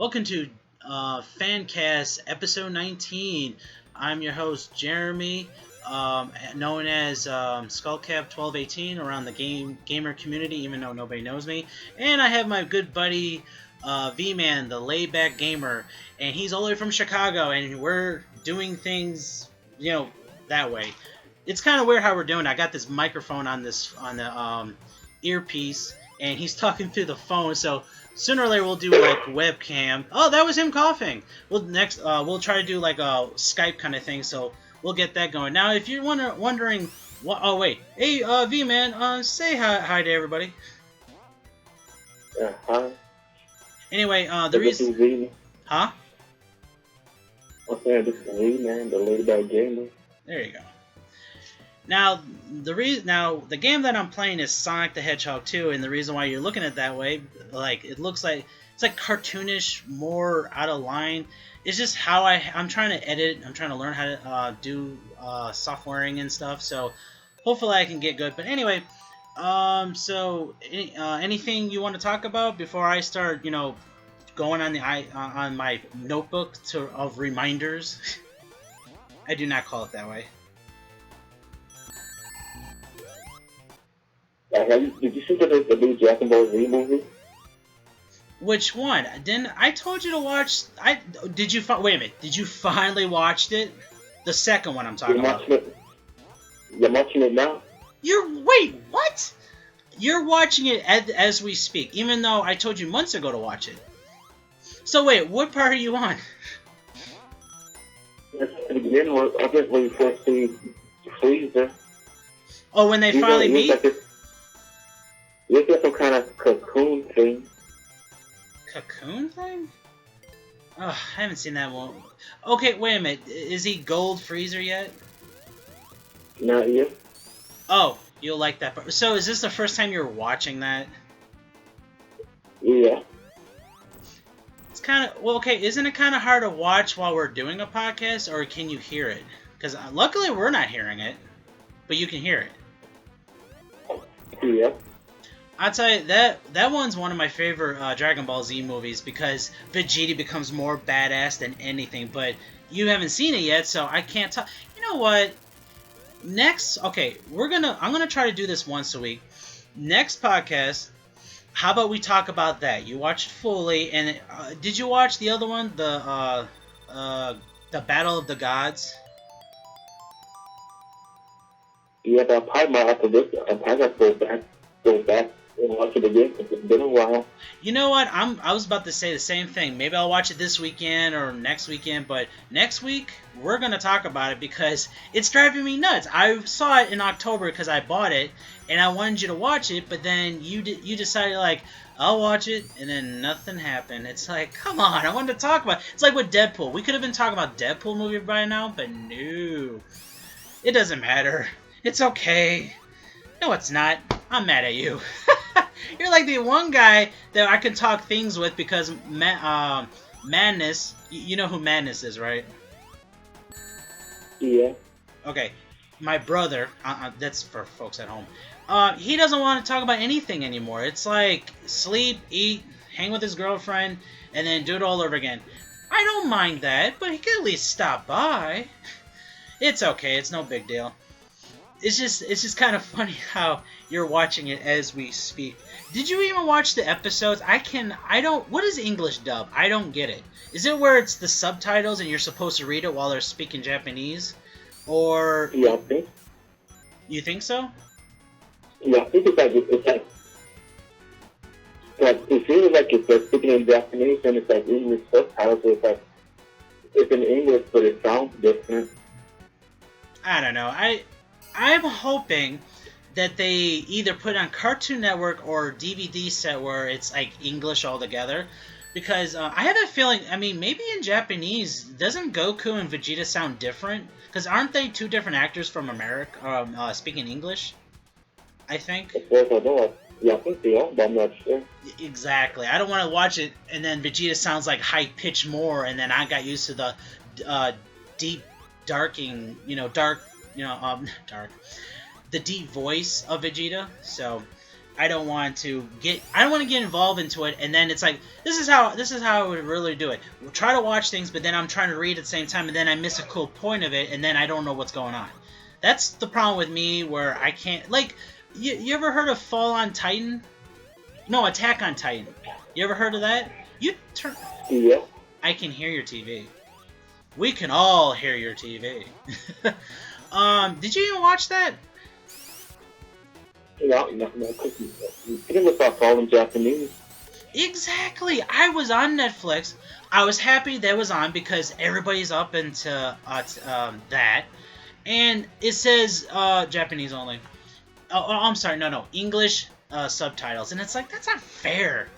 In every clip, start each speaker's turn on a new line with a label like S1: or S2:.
S1: Welcome to FanCast episode 19. I'm your host, Jeremy, known as Skullcap1218 around the gamer community, even though nobody knows me. And I have my good buddy, V-Man, the laid-back gamer, and he's all the way from Chicago, and we're doing things, that way. It's kind of weird how we're doing it. I got this microphone on the earpiece, and he's talking through the phone, so sooner or later we'll do like webcam. Oh, that was him coughing. We'll try to do like a Skype kind of thing, so we'll get that going. Now, if you're wondering what, oh wait, hey V-Man, say hi to everybody.
S2: Hi.
S1: Anyway, the reason,
S2: V.
S1: huh?
S2: I'm saying this is V-Man, the laid-back gamer.
S1: There you go. Now, the game that I'm playing is Sonic the Hedgehog 2, and the reason why you're looking at it that way, like, it looks like, it's like cartoonish, more out of line. It's just how I'm trying to edit, I'm trying to learn how to do softwaring and stuff, so hopefully I can get good. But anyway, anything you want to talk about before I start, going on my notebook of reminders? I do not call it that way.
S2: Did you see the new Dragon Ball Z movie?
S1: Which one? I told you to watch? Wait a minute. Did you finally watch it? The second one I'm talking about.
S2: You're watching it now?
S1: Wait, what? You're watching it as we speak, even though I told you months ago to watch it. So wait, what part are you on?
S2: At the beginning, I guess when you first see Freezer.
S1: Oh, when they finally meet?
S2: It's like some kind of cocoon thing.
S1: Cocoon thing? Oh, I haven't seen that one. Okay, wait a minute. Is he Gold Freezer yet?
S2: Not yet.
S1: Oh, you'll like that part. So is this the first time you're watching that?
S2: Yeah.
S1: It's kind of... Well, okay, isn't it kind of hard to watch while we're doing a podcast, or can you hear it? Because luckily we're not hearing it, but you can hear it.
S2: Yeah.
S1: I'll tell you, that one's one of my favorite Dragon Ball Z movies because Vegeta becomes more badass than anything, but you haven't seen it yet, so I can't talk. You know what? I'm gonna try to do this once a week. Next podcast, how about we talk about that? You watched fully, and did you watch the other one, the Battle of the Gods?
S2: Yeah, but probably after this, I probably go back and watch it again. It's been a while.
S1: You know what? I was about to say the same thing. Maybe I'll watch it this weekend or next weekend, but next week we're gonna talk about it because it's driving me nuts. I saw it in October because I bought it and I wanted you to watch it, but then you decided like I'll watch it and then nothing happened. It's like, come on, I wanted to talk about it. It's like with Deadpool. We could have been talking about Deadpool movie by now, but no, it doesn't matter. It's okay. No, it's not. I'm mad at you. You're like the one guy that I can talk things with because Madness, you know who Madness is, right?
S2: Yeah.
S1: Okay. My brother, that's for folks at home, he doesn't want to talk about anything anymore. It's like sleep, eat, hang with his girlfriend, and then do it all over again. I don't mind that, but he could at least stop by. It's okay. It's no big deal. It's just kind of funny how you're watching it as we speak. Did you even watch the episodes? What is English dub? I don't get it. Is it where it's the subtitles and you're supposed to read it while they're speaking Japanese? Or...
S2: Yeah, I think.
S1: You think so?
S2: Yeah, I think it's like it feels like it's like speaking in Japanese and it's like English subtitles. So it's like it's in English, but it sounds different.
S1: I don't know. I'm hoping that they either put on Cartoon Network or DVD set where it's like English altogether, because I have a feeling. I mean, maybe in Japanese, doesn't Goku and Vegeta sound different? Because aren't they two different actors from America speaking English? I think.
S2: As far as I know, yeah, I think they are, but I'm not sure.
S1: Exactly. I don't want to watch it and then Vegeta sounds like high pitched more, and then I got used to the deep darking, dark. The deep voice of Vegeta. So I don't want to get involved into it, and then it's like this is how I would really do it. We'll try to watch things, but then I'm trying to read at the same time, and then I miss a cool point of it, and then I don't know what's going on. That's the problem with me, where I can't, like, you ever heard of Fall on Titan? No, Attack on Titan. You ever heard of that?
S2: Yeah.
S1: I can hear your TV. We can all hear your TV. Did you even watch that?
S2: No. Pretty much I follow Japanese.
S1: Exactly. I was on Netflix. I was happy that was on because everybody's up into that, and it says Japanese only. Oh, I'm sorry. No. English subtitles, and it's like that's not fair.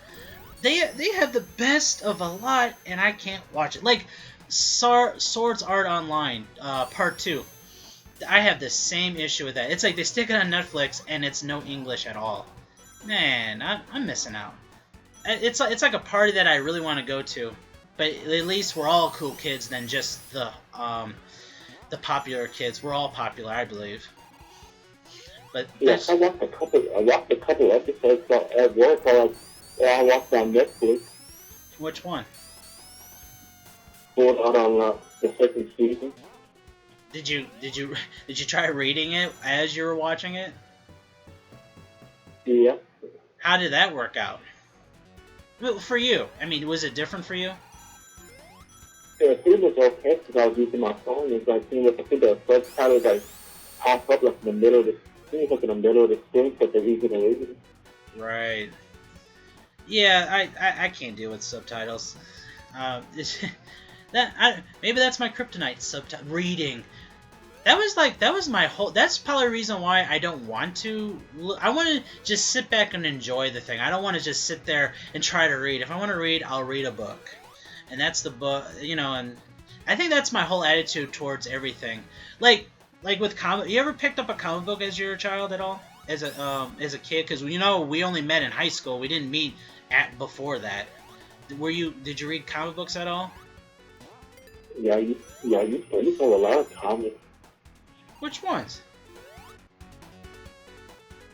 S1: They have the best of a lot, and I can't watch it. Like Swords Art Online Part 2. I have the same issue with that. It's like they stick it on Netflix, and it's no English at all. Man, I'm missing out. It's like a party that I really want to go to, but at least we're all cool kids than just the popular kids. We're all popular, I believe. But
S2: yes, I watched a couple episodes at work. I watched on Netflix.
S1: Which one?
S2: Going out on the second season.
S1: Did you try reading it as you were watching it?
S2: Yeah.
S1: How did that work out? Well, for you, I mean, was it different for you?
S2: Yeah, it was okay because I was using my phone. It's like, I think the subtitles like pop up like in the middle of the screen, but they're easy to read.
S1: Right. Yeah, I can't deal with subtitles. Maybe that's my kryptonite. Reading. That was my whole. That's probably the reason why I don't want to. I want to just sit back and enjoy the thing. I don't want to just sit there and try to read. If I want to read, I'll read a book, and that's the book. And I think that's my whole attitude towards everything. Like with comic. You ever picked up a comic book as your child at all? As a kid? Because we only met in high school. We didn't meet before that. Did you read comic books at all?
S2: Yeah, I used to a lot of comics.
S1: Which ones?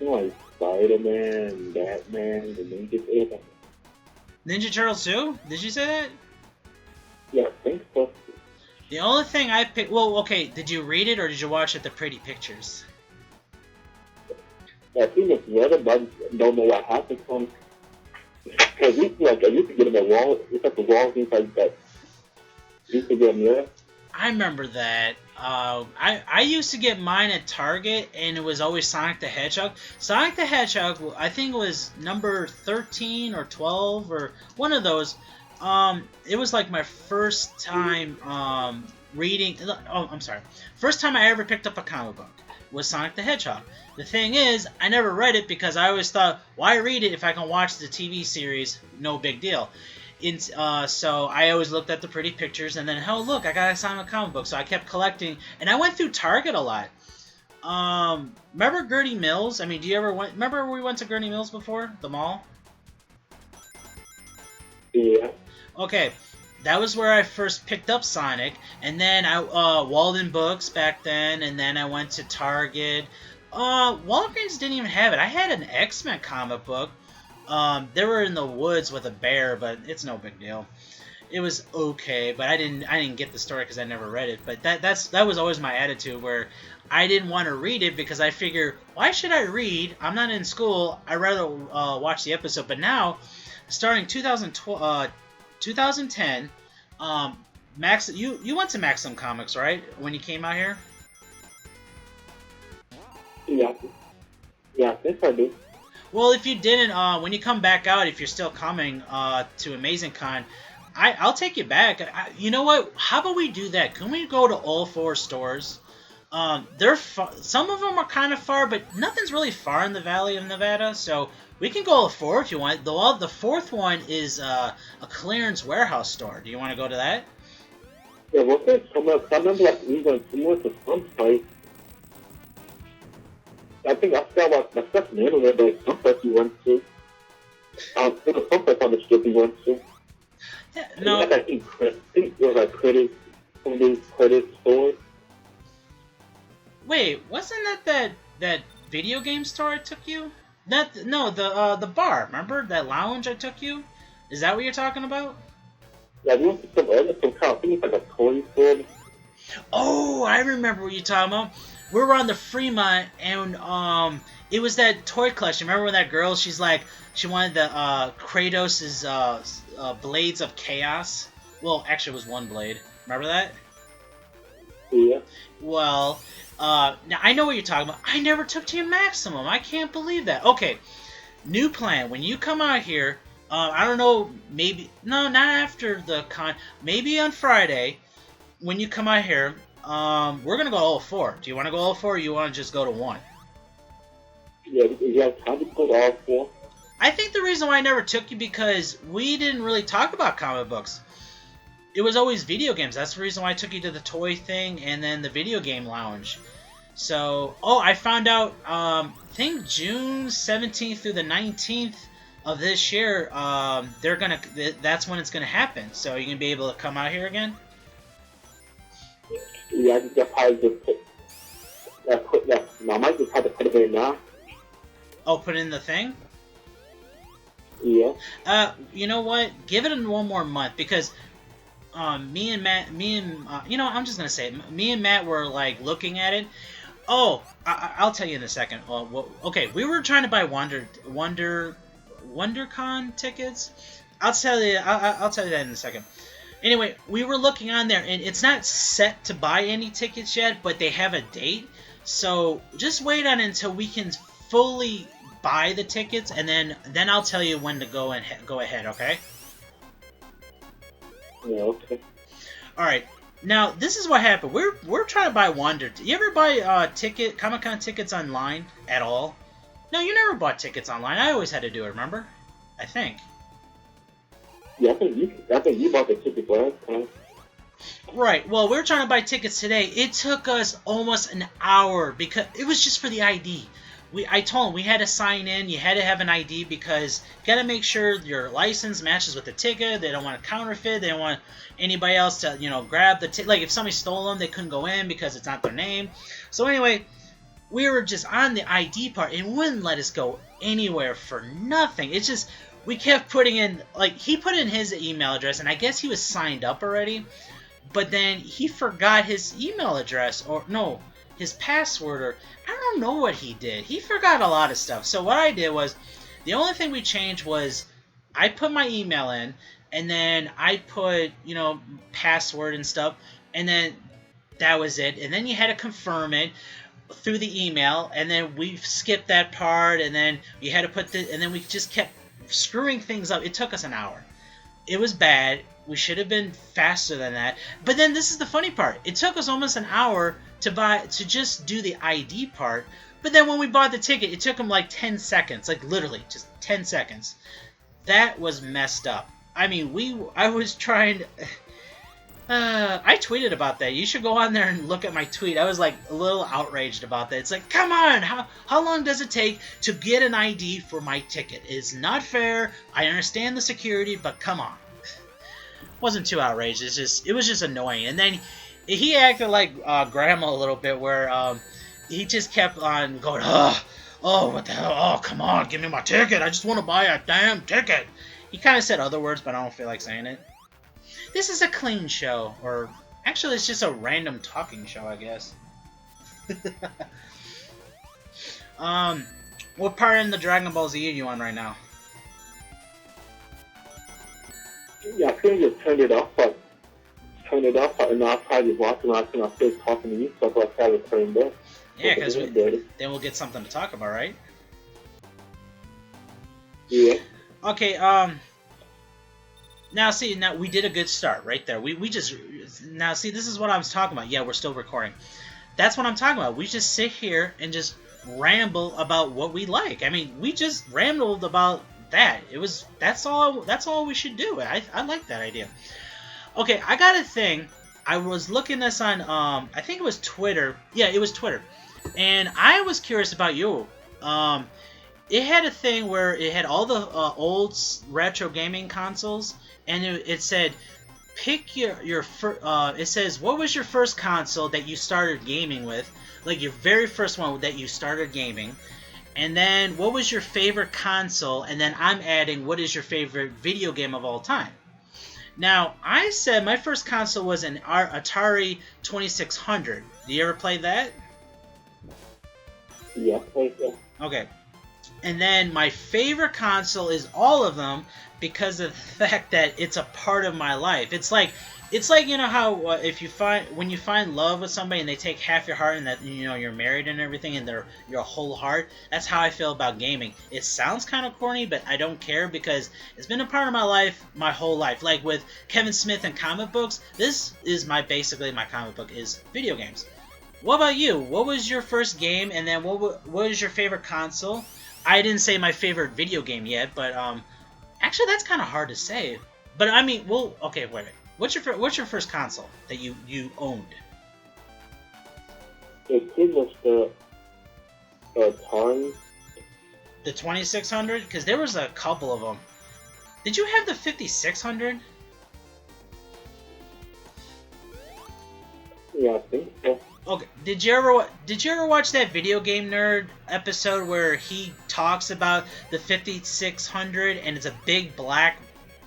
S2: Like Spider-Man, Batman, the Ninja Turtles.
S1: Ninja Turtles 2? Did you say that?
S2: Yeah, I think so.
S1: The only thing I picked... Well, okay, did you read it or did you watch it, the pretty pictures?
S2: I think it's weather, but I don't know what happened to him. Because I used to get him a wall. It's like the wall, things like that. Used to get him there.
S1: I remember that. I used to get mine at Target, and it was always Sonic the Hedgehog. Sonic the Hedgehog, I think it was number 13 or 12 or one of those. It was like my first time reading. Oh, I'm sorry. First time I ever picked up a comic book was Sonic the Hedgehog. The thing is, I never read it because I always thought, why read it if I can watch the TV series? No big deal. So I always looked at the pretty pictures, and then, oh look, I got a Sonic comic book. So I kept collecting, and I went through Target a lot. Remember Gertie Mills? I mean, remember we went to Gertie Mills before? The mall?
S2: Yeah.
S1: Okay, that was where I first picked up Sonic, and then Walden Books back then, and then I went to Target. Walgreens didn't even have it. I had an X-Men comic book. They were in the woods with a bear, but it's no big deal. It was okay, but I didn't get the story because I never read it. But that was always my attitude, where I didn't want to read it because I figure, why should I read? I'm not in school. I'd rather watch the episode. But now, starting 2010, Max, you went to Maxim Comics, right? When you came out here?
S2: Yeah, I think I do.
S1: Well, if you didn't, when you come back out, if you're still coming to Amazing Con, I'll take you back. You know what? How about we do that? Can we go to all 4 stores? Some of them are kind of far, but nothing's really far in the Valley of Nevada, so we can go all 4 if you want. The 4th one is a clearance warehouse store. Do you want to go to that?
S2: Yeah, well, there's somewhere, I remember we went to some place. I think I forgot my stuff name of it, but some place we went to. There was some place on the strip we went to.
S1: Yeah, no.
S2: I think it was like credit, some of these credit stores.
S1: Wait, wasn't that video game store I took you? The bar. Remember that lounge I took you? Is that what you're talking about?
S2: Yeah, we went to some other, some kind of, I think it's like a toy store.
S1: Oh, I remember what you're talking about. We were on the Fremont, and it was that toy collection. Remember when that girl? She's like, she wanted the Kratos's blades of chaos. Well, actually, it was one blade. Remember that?
S2: Yeah.
S1: Well, now I know what you're talking about. I never took to your maximum. I can't believe that. Okay, new plan. When you come out here, I don't know. Maybe no, not after the con. Maybe on Friday. When you come out here, we're gonna go all four. Do you want to go all four, or you want to just go to one?
S2: Yeah, you have time to go all four.
S1: I think the reason why I never took you because we didn't really talk about comic books. It was always video games. That's the reason why I took you to the toy thing and then the video game lounge. So, I found out. I think June 17th through the 19th of this year. That's when it's gonna happen. So you're gonna be able to come out here again.
S2: Yeah, I just probably just put that. No, I might just have to put it in now.
S1: Oh, put in the thing?
S2: Yeah.
S1: You know what? Give it one more month because me and Matt, I'm just gonna say it. Me and Matt were like looking at it. Oh, I'll tell you in a second. Okay, we were trying to buy WonderCon tickets. I'll tell you that in a second. Anyway, we were looking on there, and it's not set to buy any tickets yet, but they have a date. So just wait on until we can fully buy the tickets, and then I'll tell you when to go ahead. Okay?
S2: Yeah. Okay.
S1: All right. Now this is what happened. We're trying to buy Wonder. You ever buy Comic-Con tickets online at all? No, you never bought tickets online. I always had to do it. Remember? I think.
S2: Yeah, I think you bought the ticket last time.
S1: Right. Well, we were trying to buy tickets today. It took us almost an hour because it was just for the ID. I told them we had to sign in. You had to have an ID because you got to make sure your license matches with the ticket. They don't want to counterfeit. They don't want anybody else to, grab the ticket. Like if somebody stole them, they couldn't go in because it's not their name. So anyway, we were just on the ID part and wouldn't let us go anywhere for nothing. It's just we kept putting in, like, he put in his email address, and I guess he was signed up already, but then he forgot his email address, or no, his password, or I don't know what he did. He forgot a lot of stuff. So what I did was, the only thing we changed was, I put my email in, and then I put, password and stuff, and then that was it. And then you had to confirm it through the email, and then we skipped that part, and then you had to put and then we just kept screwing things up. It took us an hour. It was bad. We should have been faster than that. But then this is the funny part. It took us almost an hour to just do the ID part. But then when we bought the ticket, it took them like 10 seconds. Like literally just 10 seconds. That was messed up. I mean, I was trying to... I tweeted about that. You should go on there and look at my tweet. I was like a little outraged about that. It's like, come on, how long does it take to get an ID for my ticket? It's not fair. I understand the security, but come on. Wasn't too outraged. It was just annoying. And then he acted like Grandma a little bit, where he just kept on going, oh, what the hell? Oh, come on, give me my ticket. I just want to buy a damn ticket. He kind of said other words, but I don't feel like saying it. This is a clean show, or actually it's just a random talking show, I guess. What part in the Dragon Ball Z are you on right now?
S2: Yeah, I could just turned it off, and now I'll probably just watch it when I finish talking to you, so I'll try to turn it off.
S1: Yeah, because then we'll get something to talk about, right?
S2: Yeah.
S1: Okay, now we did a good start right there. We just, now see, this is what I was talking about. Yeah, we're still recording. That's what I'm talking about. We just sit here and just ramble about what we like. I mean, we just rambled about that. That's all we should do. I like that idea. Okay, I got a thing. I was looking this on, I think it was Twitter. Yeah, it was Twitter. And I was curious about you. It had a thing where it had all the old retro gaming consoles, and it said, pick your first. It says, what was your first console that you started gaming with, like your very first one that you started gaming, And then what was your favorite console? And then I'm adding what is your favorite video game of all time? Now, I said my first console was an Atari 2600. Do you ever play that?
S2: Yeah, played that.
S1: Okay. And then my favorite console is all of them because of the fact that it's a part of my life. It's like you know how if you when you find love with somebody and they take half your heart and that you're married and everything and they're your whole heart. That's how I feel about gaming. It sounds kind of corny, but I don't care because it's been a part of my life my whole life. Like with Kevin Smith and comic books, this is basically my comic book is video games. What about you? What was your first game, and then what was your favorite console? I didn't say my favorite video game yet, but actually that's kind of hard to say. But I mean, well, okay, wait. What's your first console that you owned?
S2: It's pretty much the Atari.
S1: The 2600? Because there was a couple of them. Did you have the 5600?
S2: Yeah, I think so.
S1: Okay. Did you ever watch that Video Game Nerd episode where he talks about the 5600 and it's a big black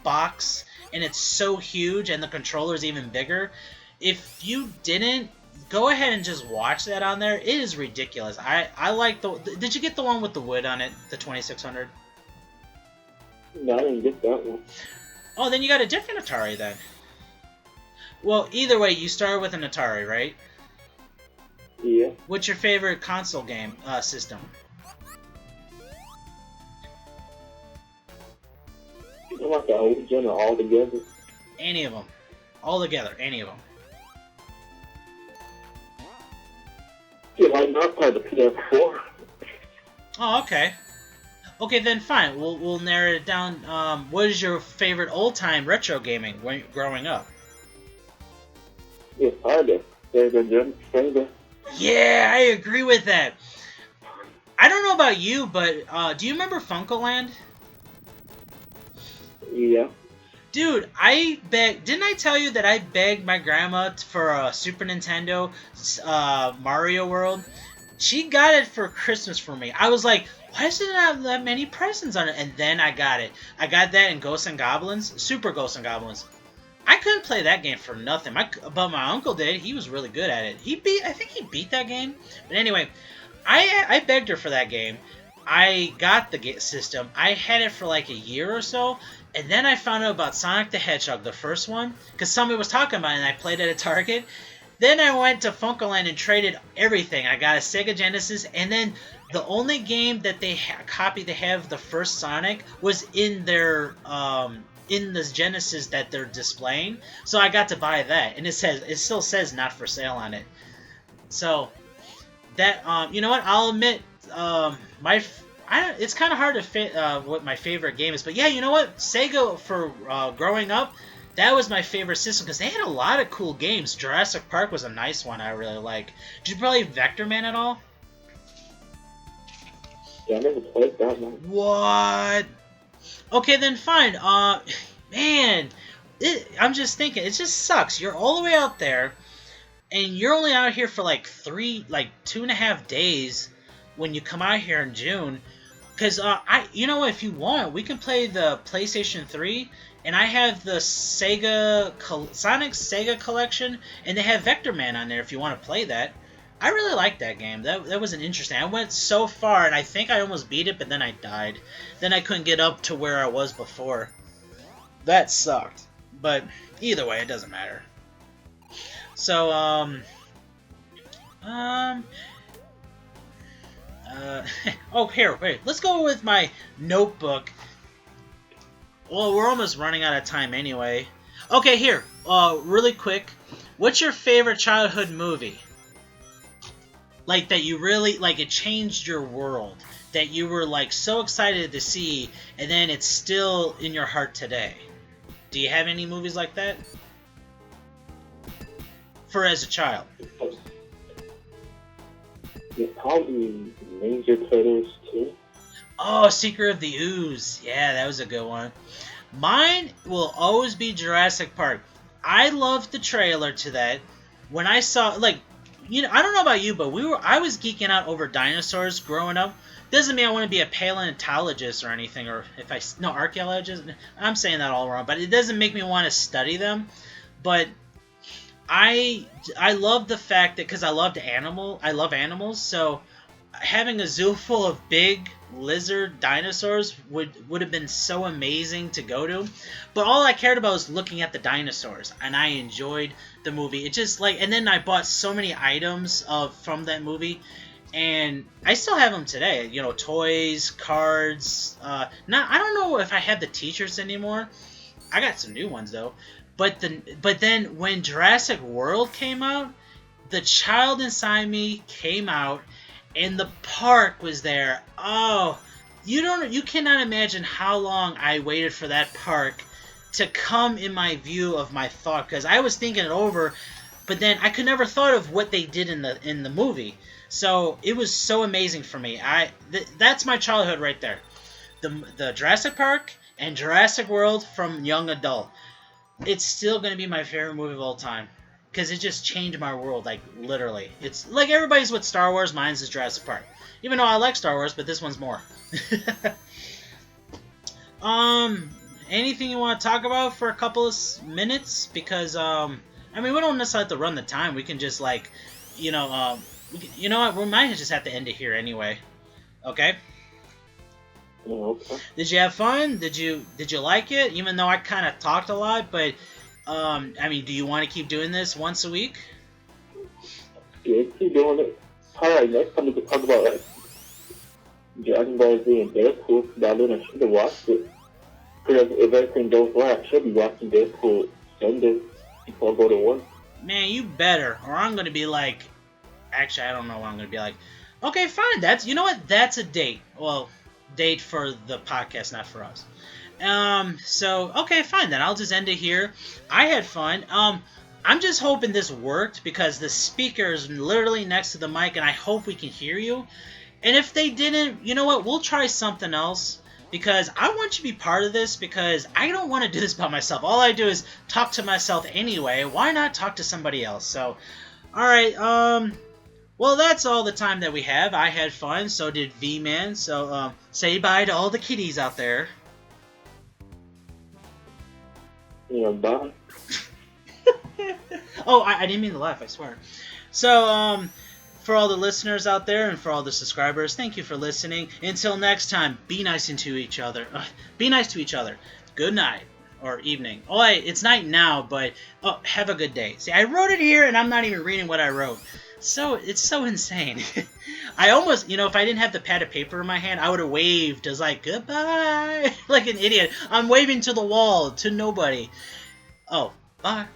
S1: box and it's so huge and the controller's even bigger? If you didn't, go ahead and just watch that on there. It is ridiculous. I like the... Did you get the one with the wood on it, the 2600?
S2: No, I didn't get that one.
S1: Oh, then you got a different Atari then. Well, either way, you started with an Atari, right?
S2: Yeah.
S1: What's your favorite console game system?
S2: I like the old gen or all together.
S1: Any of them. All together, any of them.
S2: Yeah, right now I play the PS4.
S1: Oh, okay. Okay, then fine. We'll narrow it down. What is your favorite old-time retro gaming when growing up?
S2: It's hard to say the
S1: Yeah, I agree with that. I don't know about you, but do you remember Funkoland?
S2: Yeah.
S1: Dude, didn't I tell you that I begged my grandma for a Super Nintendo Mario World? She got it for Christmas for me. I was like, why does it have that many presents on it? And then I got it. I got that in Ghosts and Goblins, Super Ghosts and Goblins. I couldn't play that game for nothing. But my uncle did. He was really good at it. I think he beat that game. But anyway, I begged her for that game. I got the system. I had it for like a year or so. And then I found out about Sonic the Hedgehog, the first one. Because somebody was talking about it and I played it at Target. Then I went to Funkoland and traded everything. I got a Sega Genesis. And then the only game that they copied to have the first Sonic was in their... in the Genesis that they're displaying, so I got to buy that, and it still says not for sale on it. So that you know what? I'll admit it's kind of hard to fit what my favorite game is, but yeah, you know what? Sega for growing up, that was my favorite system because they had a lot of cool games. Jurassic Park was a nice one I really like. Did you play Vector Man at all?
S2: Yeah, I never played that one.
S1: What? Okay, then fine. Man, I'm just thinking, it just sucks. You're all the way out there, and you're only out here for like 2.5 days when you come out here in June. Because you know what? If you want, we can play the PlayStation 3, and I have the Sonic Sega collection, and they have Vector Man on there. If you want to play that. I really liked that game. That was an interesting. I went so far, and I think I almost beat it, but then I died. Then I couldn't get up to where I was before. That sucked. But either way, it doesn't matter. So, oh, here, wait. Let's go with my notebook. Well, we're almost running out of time anyway. Okay, here. Really quick. What's your favorite childhood movie? Like, that you really, like, it changed your world. That you were, like, so excited to see, and then it's still in your heart today. Do you have any movies like that? For as a child.
S2: Yeah, probably Ninja Turtles too.
S1: Oh, Secret of the Ooze. Yeah, that was a good one. Mine will always be Jurassic Park. I loved the trailer to that. When I saw, like, you know, I don't know about you, but I was geeking out over dinosaurs growing up Doesn't mean I want to be a paleontologist or anything, or if I no archaeologist. I'm saying that all wrong, but it doesn't make me want to study them. But I love the fact that because I love animals, so having a zoo full of big lizard dinosaurs would have been so amazing to go to. But all I cared about was looking at the dinosaurs, and I enjoyed the movie. It just like, and then I bought so many items from that movie, and I still have them today. You know, toys, cards. Not I don't know if I have the T-shirts anymore. I got some new ones though. But then when Jurassic World came out, the child inside me came out, and the park was there. Oh, you cannot imagine how long I waited for that park to come in my view of my thought, because I was thinking it over, but then I could never thought of what they did in the movie. So it was so amazing for me. That's my childhood right there. The Jurassic Park and Jurassic World from young adult. It's still going to be my favorite movie of all time. Because it just changed my world, like, literally. It's like everybody's with Star Wars, mine's is Jurassic Park. Even though I like Star Wars, but this one's more. Anything you want to talk about for a couple of minutes? Because, I mean, we don't necessarily have to run the time. We can just, like, you know what? We might just have to end it here anyway. Okay?
S2: Okay.
S1: Did you have fun? Did you like it? Even though I kind of talked a lot, but I mean, do you want to keep doing this once a week?
S2: Yeah, keep doing it. Alright, next time we can talk about like Dragon Ball Z and Deadpool. I should have watched it. Because if everything goes well, I should be watching Deadpool Sunday before I go to work.
S1: Man, you better, or I'm gonna be like, actually, I don't know what I'm gonna be like. Okay, fine. That's, you know what? That's a date. Well, date for the podcast, not for us. So, okay, fine then. I'll just end it here. I had fun. I'm just hoping this worked because the speaker is literally next to the mic, and I hope we can hear you. And if they didn't, you know what? We'll try something else because I want you to be part of this because I don't want to do this by myself. All I do is talk to myself anyway. Why not talk to somebody else? So, alright, well, that's all the time that we have. I had fun, so did V-Man. So, say bye to all the kitties out there.
S2: Yeah, bye.
S1: Oh, I didn't mean to laugh, I swear. So, for all the listeners out there and for all the subscribers, thank you for listening. Until next time, be nice to each other. Be nice to each other. Good night. Or evening. Oh, it's night now, but have a good day. See, I wrote it here, and I'm not even reading what I wrote. So, it's so insane. I almost, if I didn't have the pad of paper in my hand, I would have waved as like, goodbye, like an idiot. I'm waving to the wall, to nobody. Oh, bye.